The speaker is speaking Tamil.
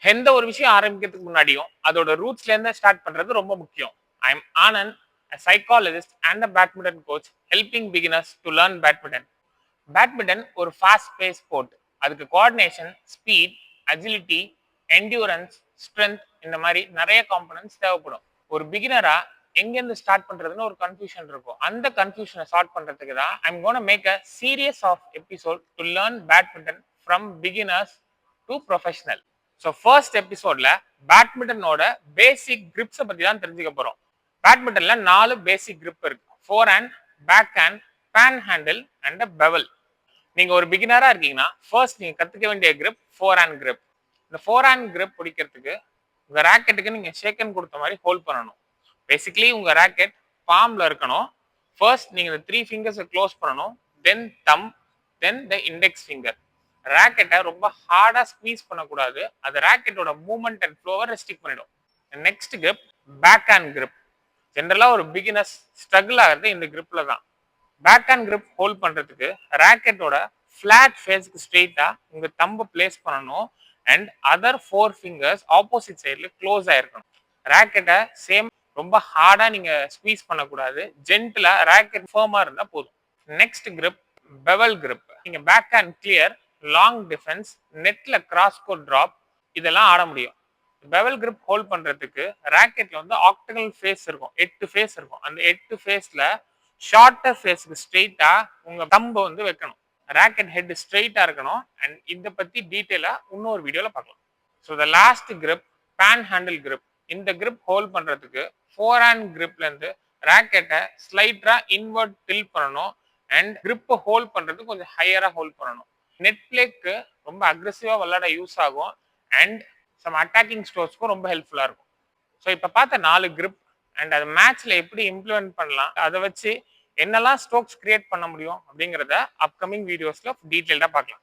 எந்த ஒரு விஷயம் ஆரம்பிக்கிறதுக்கு முன்னாடியும் அதோட ரூட்ஸ்ல இருந்து ஸ்டார்ட் பண்றது ரொம்ப முக்கியம். I am Anand, a psychologist and a badminton coach helping beginners to learn badminton. Badminton ஒரு ஃபாஸ்ட் பேஸ் ஸ்போர்ட். அதுக்கு coordination, speed, agility, endurance, strength இந்த மாதிரி நிறைய காம்பனன்ட்ஸ் தேவைப்படும். ஒரு பிகினரா எங்கேருந்து ஸ்டார்ட் பண்றதுன்னு ஒரு கன்ஃபியூஷன் இருக்கும். அந்த கன்ஃபியூஷனை சால்வ் பண்றதுக்கு தான் I'm gonna make a series of episode to learn badminton from beginners to professional. So first எபிசோட்ல பேட்மிண்டனோட பேசிக் கிரிப்ஸை பத்தி தான் தெரிஞ்சுக்க போறோம். பேட்மிண்டன்ல 4 பேசிக் கிரிப் இருக்கு. Forehand, backhand, panhandle and bevel. நீங்க ஒரு பிகினரா இருக்கீங்கன்னா ஃபர்ஸ்ட் நீங்க கத்துக்க வேண்டிய கிரிப் ஃபோர் ஹேண்ட் கிரிப். இந்த ஃபோர் ஹேண்ட் கிரிப் பிடிக்கிறதுக்கு உங்க ராக்கெட்டுக்கு நீங்க ஷேக்கன் கொடுத்த மாதிரி ஹோல்ட் பண்ணணும். பேசிக்கலி உங்க ராக்கெட் பாம்ல இருக்கணும். ஃபர்ஸ்ட் நீங்க இந்த 3 ஃபிங்கர்ஸை க்ளோஸ் பண்ணணும், தென் தம், தென் த இண்டெக்ஸ் ஃபிங்கர். ராக்கெட்டை ரொம்ப ஹார்டா ஸ்குவீஸ் பண்ணக்கூடாது. அது ராக்கெட்டோட மூவ்மெண்ட் அண்ட் ஃப்ளோவை ரெஸ்ட்ரிக்ட் பண்ணிடும். Next grip backhand grip. ஜென்ரலா ஒரு பிகினர்ஸ் ஸ்ட்ரகிள் ஆகிறது இந்த கிரிப்ல தான். பேக் ஹேண்ட் கிரிப் ஹோல்ட் பண்றதுக்கு ராக்கெட்டோட ஃபிளாட் ஃபேஸ்க்கு ஸ்ட்ரெயிட்டா உங்க தம்பை பிளேஸ் பண்ணணும் அண்ட் அதர் 4 ஃபிங்கர்ஸ் ஆப்போசிட் சைட்ல க்ளோஸ் ஆயிருக்கணும். ராக்கெட்டை சேம் ரொம்ப ஹார்டா நீங்க ஸ்குவீஸ் பண்ணக்கூடாது. ஜென்டிலா ராக்கெட் ஃபர்மா இருந்தா போதும். Next grip bevel grip. நீங்க backhand clear, long defence, நெட்ல கிராஸ் கோட் டிராப் இதெல்லாம் ஆட முடியும். பெவல் கிரிப் ஹோல்ட் பண்றதுக்கு ராக்கெட்ல வந்து ஆக்டகல் ஃபேஸ் இருக்கும், 8 ஃபேஸ் இருக்கும். அந்த 8 ஃபேஸ்ல ஷார்ட்டர் ஃபேஸ்க்கு ஸ்ட்ரெயிட்டா உங்க தம்பை வந்து வைக்கணும். ராக்கெட் ஹெட் ஸ்ட்ரெயிட்டா இருக்கணும். அண்ட் இதை பத்தி டீட்டெயிலா இன்னொரு வீடியோல பார்க்கலாம். So the last grip panhandle grip. இந்த கிரிப் ஹோல்ட் பண்றதுக்கு ஃபோர் ஹேண்ட் கிரிப்ல இருந்து ராக்கெட்டை ஸ்லைட்டா இன்வெர்ட் டில் பண்ணணும் அண்ட் கிரிப்பை ஹோல்ட் பண்றதுக்கு கொஞ்சம் ஹையரா ஹோல்ட் பண்ணணும். நெட் பிளேக்கு ரொம்ப அக்ரெசிவா விளையாட யூஸ் ஆகும் அண்ட் சம் அட்டாக்கிங் ஸ்ட்ரோக்ஸ்க்கும் ரொம்ப ஹெல்ப்ஃபுல்லா இருக்கும். ஸோ இப்போ பார்த்த 4 கிரிப் அண்ட் அது மேட்ச்ல எப்படி இம்ப்ளிமெண்ட் பண்ணலாம், அதை வச்சு என்னெல்லாம் ஸ்ட்ரோக்ஸ் கிரியேட் பண்ண முடியும் அப்படிங்கிறத அப்கமிங் வீடியோஸ்ல டீட்டெயில்டா பார்க்கலாம்.